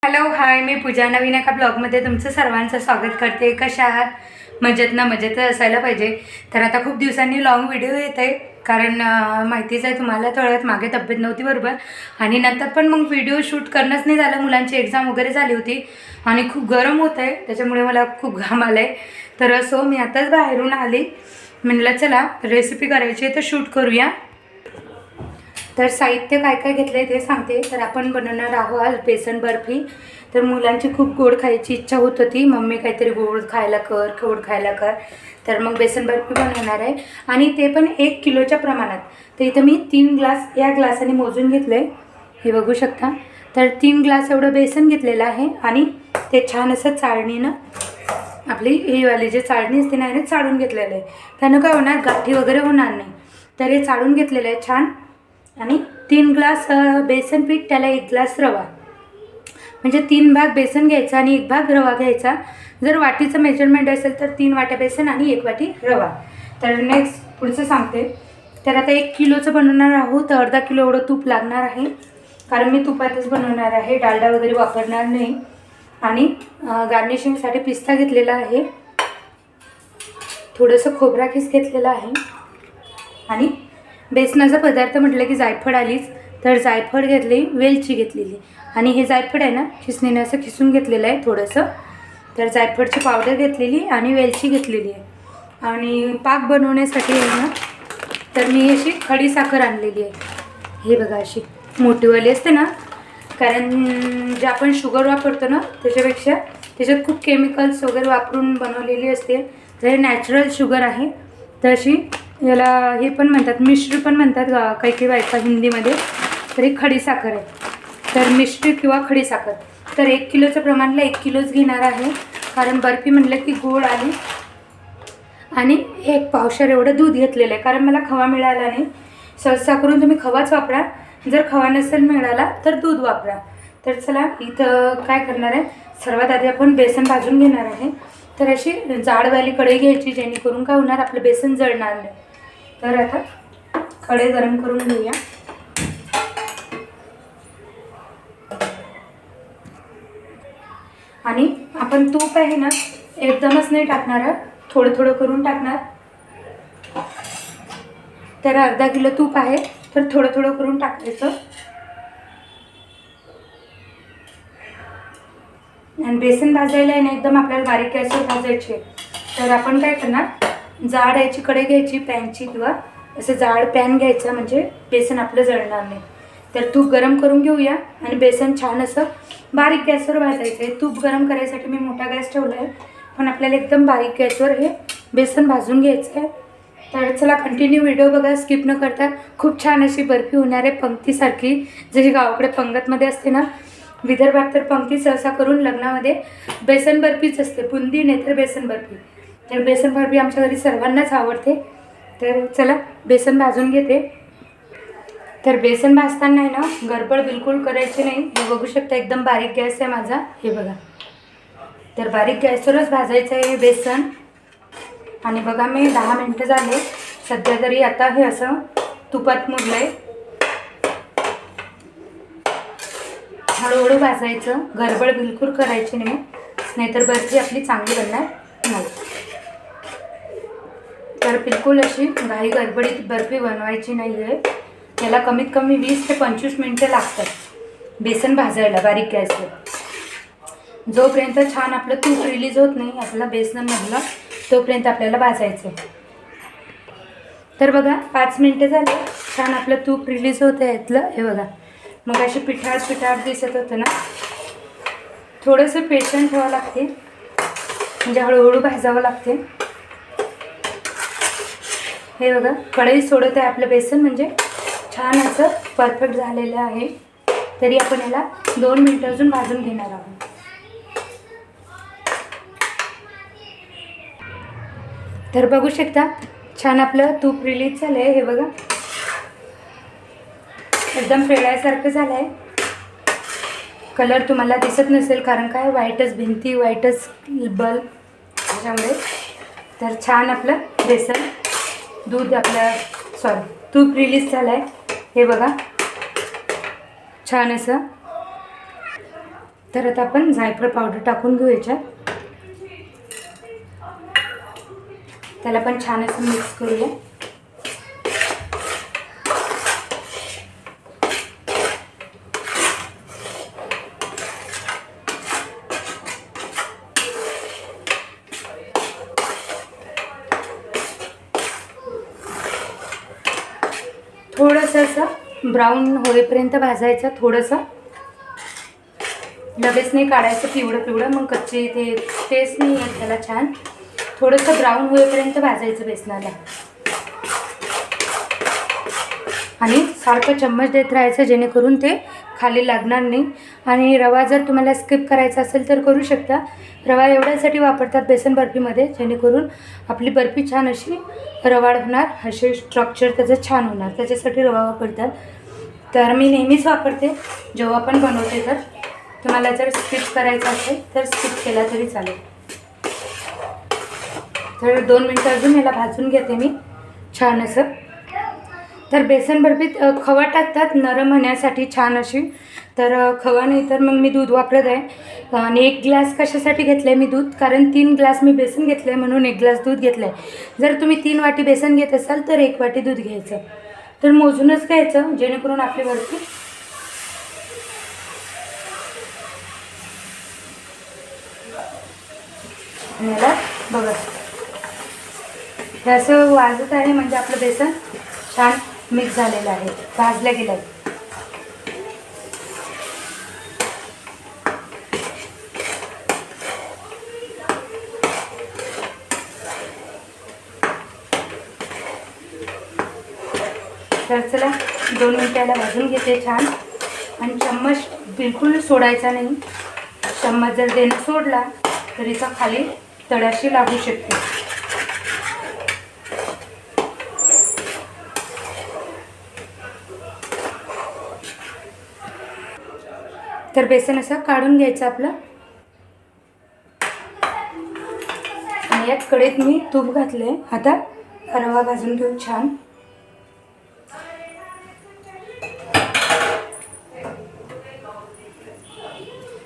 Hello hi, मी पूजा. नवीन एका ब्लॉगमध्ये तुमचं सर्वांचं स्वागत करते. कशा आहात? मजेत ना? मजेत असायला पाहिजे. तर आता खूप दिवसांनी लॉंग व्हिडिओ येत आहे, कारण माहितीच आहे तुम्हाला, थोड्यात मागे तब्येत नव्हती बरोबर, आणि नंतर पण मग व्हिडिओ शूट करणंच नाही झालं. मुलांची एक्झाम वगैरे झाली होती आणि खूप गरम होत आहे, त्याच्यामुळे मला खूप घाम आला आहे. तर असो, मी आताच बाहेरून आली, म्हणलं चला रेसिपी करायची आहे तर शूट करूया. तर साहित्य काय काय घेतलं आहे ते सांगते. तर आपण बनवणार आहोत आज बेसन बर्फी. तर मुलांची खूप गोड खायची इच्छा होत होती, मम्मी काहीतरी गोड खायला कर, गोड खायला कर. तर मग बेसन बर्फी बनवणार आहे, आणि ते पण 1 किलोच्या प्रमाणात. तर इथं मी 3 ग्लास या ग्लासाने मोजून घेतलं आहे, हे बघू शकता. तर 3 ग्लास एवढं बेसन घेतलेलं आहे, आणि ते छान असं चाळणीनं, आपली ही वाली जे चाळणी असते ना, याने चाळून घेतलेलं आहे. त्यानं काय होणार, गाठी वगैरे होणार नाही. तर हे चाळून घेतलेलं आहे छान. आणि 3 ग्लास बेसन पीठ, त्याला 1 ग्लास रवा, म्हणजे 3 भाग बेसन घ्यायचा आणि 1 भाग रवा घ्यायचा. जर वाटीचं मेजरमेंट असेल तर 3 वाट्या बेसन आणि 1 वाटी रवा. तर नेक्स्ट पुढचं सांगते. तर आता 1 किलोचं बनवणार आहोत, तर अर्धा किलो एवढं तूप लागणार आहे, कारण मी तुपातच बनवणार आहे, डालडा वगैरे वापरणार नाही. आणि गार्निशिंगसाठी पिस्ता घेतलेला आहे, थोडंसं खोबरा किस घेतलेला आहे, आणि बेसनाचा पदार्थ म्हटलं की जायफळ आलीच. तर जायफळ घेतली, वेलची घेतलेली, आणि हे जायफळ आहे ना, खिसणीने असं खिसून घेतलेलं आहे थोडंसं. तर जायफळची पावडर घेतलेली आणि वेलची घेतलेली आहे. आणि पाक बनवण्यासाठी आहे ना, तर मी अशी खडी साखर आणलेली आहे, हे बघा, अशी मोठीवाली असते ना, कारण जे आपण शुगर वापरतो ना, त्याच्यापेक्षा त्याच्यात खूप केमिकल्स वगैरे वापरून बनवलेली असते. तर हे नॅचरल शुगर आहे. तर अशी याला हे पण म्हणतात, मिश्री पण म्हणतात काही काही बायका हिंदीमध्ये. तर ही खडी साखर आहे, तर मिश्री किंवा खडी साखर. तर 1 किलोचं प्रमाणला 1 किलोच घेणार आहे, कारण बर्फी म्हटलं की गोड आली. आणि 1 पावशेर एवढं दूध घेतलेलं आहे, कारण मला खवा मिळाला नाही. सहसा करून तुम्ही खवाच वापरा, जर खवा नसेल मिळाला तर दूध वापरा. तर चला, इथं काय करणार आहे, सर्वात आधी आपण बेसन भाजून घेणार आहे. तर अशी जाडवाली कढई घ्यायची, जेणेकरून काय होणार, आपलं बेसन जळणार नाही. तर आता कढई गरम करून घेऊया. आणि आपण तूप आहे ना, एकदमच नाही टाकणार, थोडं थोडं करून टाकणार. तर अर्धा किलो तूप आहे, तर थोडं थोडं करून टाकायचं. आणि बेसन भाजायला आहे ना, एकदम आपल्याला बारीक गॅसवर भाजायची आहे. तर आपण काय करणार, जाड याची कढई घ्यायची, पॅनची, किंवा असं जाड पॅन घ्यायचं, म्हणजे बेसन आपलं जळणार नाही. तर तूप गरम करून घेऊया, आणि बेसन छान असं बारीक गॅसवर भाजायचं आहे. तूप गरम करायसाठी मी मोठा गॅस ठेवला आहे, पण आपल्याला एकदम बारीक गॅसवर हे बेसन भाजून घ्यायचं आहे. तर चला, कंटिन्यू व्हिडिओ बघा, स्किप न करता. खूप छान अशी बर्फी होणार आहे, पंक्तीसारखी, जशी गावाकडे पंगतमध्ये असते ना. विदर्भात तर पंक्ती सहसा करून लग्नामध्ये बेसन बर्फीच असते, बुंदी नाही तर बेसन बर्फी. तर बेसन बर्फी आमच्या घरी सर्वांनाच आवडते. तर चला, बेसन भाजून घेते. तर बेसन भाजताना आहे ना, गडबड बिलकुल करायची नाही. हे बघू शकता, एकदम बारीक गॅस आहे माझा, हे बघा. तर बारीक गॅसवरच भाजायचं आहे बेसन. आणि बघा, मी 10 मिनटं झाले सध्या तरी. आता हे असं तुपात मुरलं आहे. हळूहळू भाजायचं, गडबड बिलकुल करायची नाही, नाहीतर बर्फी आपली चांगली बनणार नाही. तर बिलकुल अशी घाई गडबडीत बर्फी बनवायची नाही आहे. याला कमीत कमी 20 ते 25 मिनटं लागतात बेसन भाजायला बारीक गॅसवर. जोपर्यंत छान आपलं तूप रिलीज होत नाही आपला बेसनमधलं, तोपर्यंत आपल्याला भाजायचं. तर बघा, 5 मिनटं झाले, छान आपलं तूप रिलीज होतं आहे यातलं, हे बघा. मग अशी पिठाळ पिठाळ दिसत होतं ना, थोडंसं पेशंट ठेवावं लागते, म्हणजे हळूहळू भाजावं लागते. हे बघा, कढई सोडत आहे आपलं बेसन, म्हणजे छान असं परफेक्ट झालेलं आहे. तरी आपण याला 2 मिनटं अजून भाजून घेणार आहोत. तर बघू शकता, छान आपलं तूप रिलीज झालं आहे, हे बघा, एकदम पेळ्यासारखं झालं आहे. कलर तुम्हाला दिसत नसेल, कारण काय, व्हाईटच भिंती, व्हाईटच बल्ब, त्याच्यामुळे. तर छान आपलं बेसन, दूध आपलं तूप रिलीज झालं आहे, हे बघा, छान असं. तर आता आपण जायफळ पावडर टाकून घेऊ याच्यात. त्याला पण छान असं मिक्स करूया. थोडंसं असं ब्राऊन होईपर्यंत भाजायचं. थोडंसं लगेच नाही काढायचं पिवळं पिवळं, मग कच्चे ते टेस्ट नाही येत त्याला छान. थोडंसं ब्राऊन होईपर्यंत भाजायचं बेसनाला आणि सारखं चम्मच देत राहायचं जेणेकरून ते खाली लागणार नाही. आणि रवा जर तुम्हाला स्किप करायचा असेल तर करू शकता. रवा एवढ्यासाठी वापरतात बेसन बर्फीमध्ये जेणेकरून आपली बर्फी छान अशी रवाळ होणार, असे स्ट्रक्चर त्याचं छान होणार, त्याच्यासाठी रवा वापरतात. तर मी नेहमीच वापरते जेव्हा पण बनवते. तर तुम्हाला जर स्किप करायचं असेल तर स्किप केला तरी चालेल. तर 2 मिनटं अजून याला भाजून घेते मी छान असं. तर बेसन बर्फीत खवा टाकतात नरम होण्यासाठी छान अशी. तर खवा नाही तर मग मी दूध वापरत आहे. आणि 1 ग्लास कशासाठी घेतलं आहे मी दूध, कारण 3 ग्लास मी बेसन घेतलं आहे म्हणून 1 ग्लास दूध घेतलं आहे. जर तुम्ही 3 वाटी बेसन घेत असाल तर 1 वाटी दूध घ्यायचं. तर मोजूनच घ्यायचं जेणेकरून आपली बर्फी याला बघा हे असं वाजत आहे म्हणजे आपलं बेसन छान मिक्स झालेलं आहे, भाजलं गेलं आहे. तर चला 2 मिनिटाला भाजून घेते छान. आणि चम्मच बिलकुल सोडायचा नाही. चम्मच जर देणं सोडला तरीचा खाली तळाशी लागू शकते. तर बेसन असं काढून घ्यायचं आपलं. आणि यात कढईत मी तूप घातले. आता रवा भाजून घेऊ छान.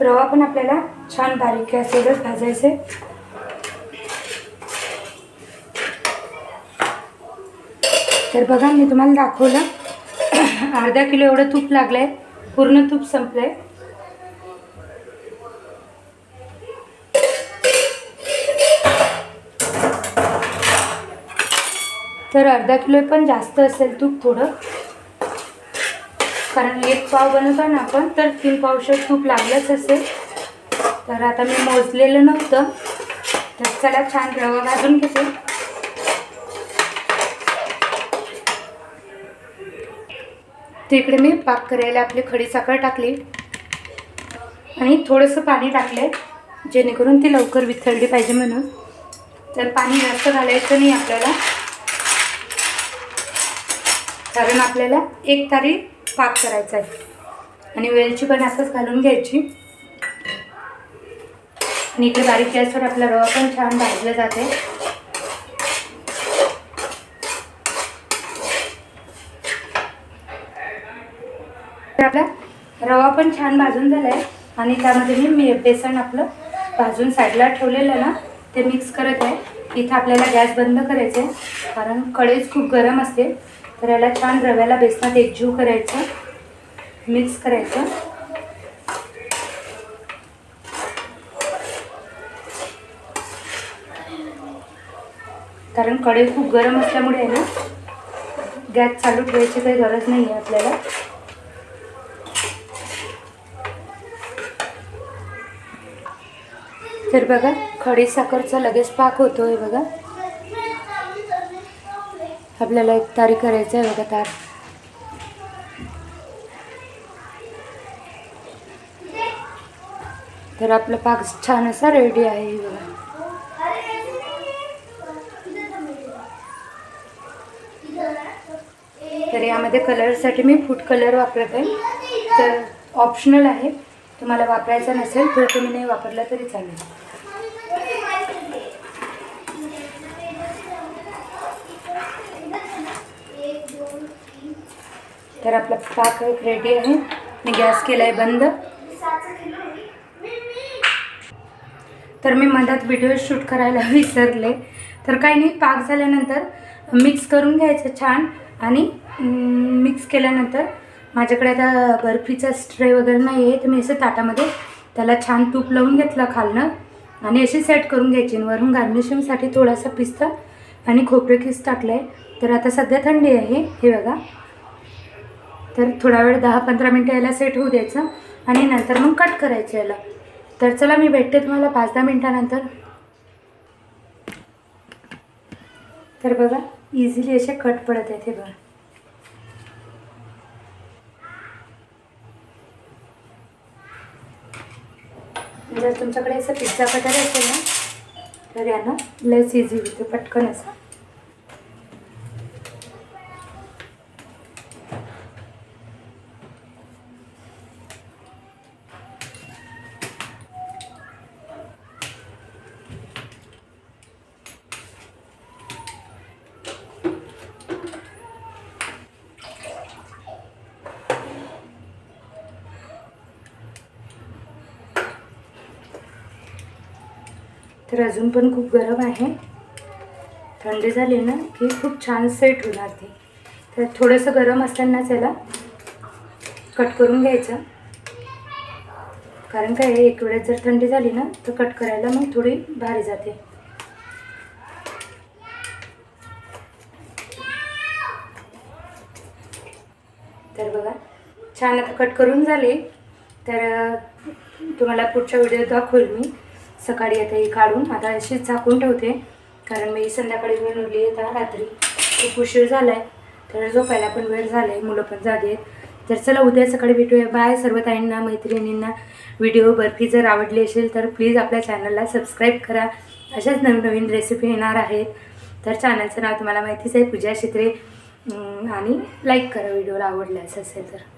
रवा पण आपल्याला छान बारीक गॅसवरच भाजायचे. तर बघा मी तुम्हाला दाखवलं अर्धा किलो एवढं तूप लागलंय, पूर्ण तूप संपलंय. तर अर्धा किलो पण जास्त असेल तूप थोडं, कारण 1 पाव बनवतो ना आपण तर 3 पावशेर तूप लागलंच असेल. तर आता मी मोजलेलं नव्हतं. तर चला छान रवा भाजून घेते. तिकडे मी पाक करायला आपली खडी साखर टाकली आणि थोडंसं पाणी टाकले जेणेकरून ती लवकर वितळली पाहिजे म्हणून. तर पाणी जास्त घालायचं नाही आपल्याला, कारण आपल्याला 1 तारी पाक करायचा आहे. आणि वेलची पण असंच घालून घ्यायची. आणि इकडे बारीक गॅसवर आपला रवा पण छान भाजला जाते. तर आपला रवा पण छान भाजून झाला आहे. आणि त्यामध्ये मी बेसन आपलं भाजून साईडला ठेवलेलं ना ते मिक्स करत आहे. इथं आपल्याला गॅस बंद करायचं आहे कारण कढई खूप गरम असते. तर याला छान रव्याला बेसनात एकजीव करायचं, मिक्स करायचं. कारण कढई खूप गरम असल्यामुळे आहे ना गॅस चालू ठेवायची काही गरज नाही आहे आपल्याला. तर बघा खडी साखरचा लगेच पाक होतोय बघा. आपल्याला 1 तारी करायचं आहे बघा तार. तर आपला पाक छान असा रेडी आहे बघा. तर यामध्ये कलरसाठी मी फूड कलर वापरत आहे. तर ऑप्शनल आहे, तुम्हाला वापरायचा नसेल तर तुम्ही नाही वापरला तरी चालेल. तर आपला पाक रेडी आहे. मी गॅस केला आहे बंद. तर मी मधात व्हिडिओ शूट करायला विसरले. तर काही नाही, पाक झाल्यानंतर मिक्स करून घ्यायचं छान. आणि मिक्स केल्यानंतर माझ्याकडे आता बर्फीचा स्ट्रे वगैरे नाही आहे, तर मी असं ताटामध्ये त्याला छान तूप लावून घेतलं खालनं आणि अशी सेट करून घ्यायची. वरून गार्निशिंगसाठी थोडासा पिस्ता आणि खोबरे किस टाकलं आहे. तर आता सध्या थंडी आहे, हे बघा. तर थोडा वेळ 10-15 मिनटं याला सेट होऊ द्यायचं आणि नंतर मग कट करायचं याला. तर चला मी भेटते तुम्हाला 5-10 मिनटानंतर. तर बघा, इझिली असे कट पडत आहेत, हे बघा. जर तुमच्याकडे असं पिझ्झा कटर असेल ना, तर यानं लेस इझी होते, पटकन असं. तर अजून पण खूप गरम आहे. थंडी झाली ना की खूप छान सेट होणार ते. तर थोडंसं गरम असतानाच याला कट करून घ्यायचं. कारण काय, एक वेळेस जर थंडी झाली ना तर कट करायला मग थोडी भारी जाते. तर बघा, छान आता कट करून झाले. तर तुम्हाला पुढच्या व्हिडिओत दाखवेल मी. सकाळी आता ही काढून आता अशीच झाकून ठेवते, कारण मी संध्याकाळी वेळ उरली आता रात्री खूप उशीर झाला आहे. तर झोपायला पण वेळ झाला आहे, मुलं पण जागे आहेत. तर चला उद्या सकाळी भेटूया. बाय सर्व ताईंना, मैत्रिणींना. व्हिडिओ बर्फी जर आवडली असेल तर प्लीज आपल्या चॅनलला सबस्क्राईब करा. अशाच नवीन नवीन रेसिपी येणार आहेत. तर चॅनलचं नाव तुम्हाला माहितीच आहे, पूजा शित्रे. आणि लाईक करा व्हिडिओला आवडल्यास असेल तर.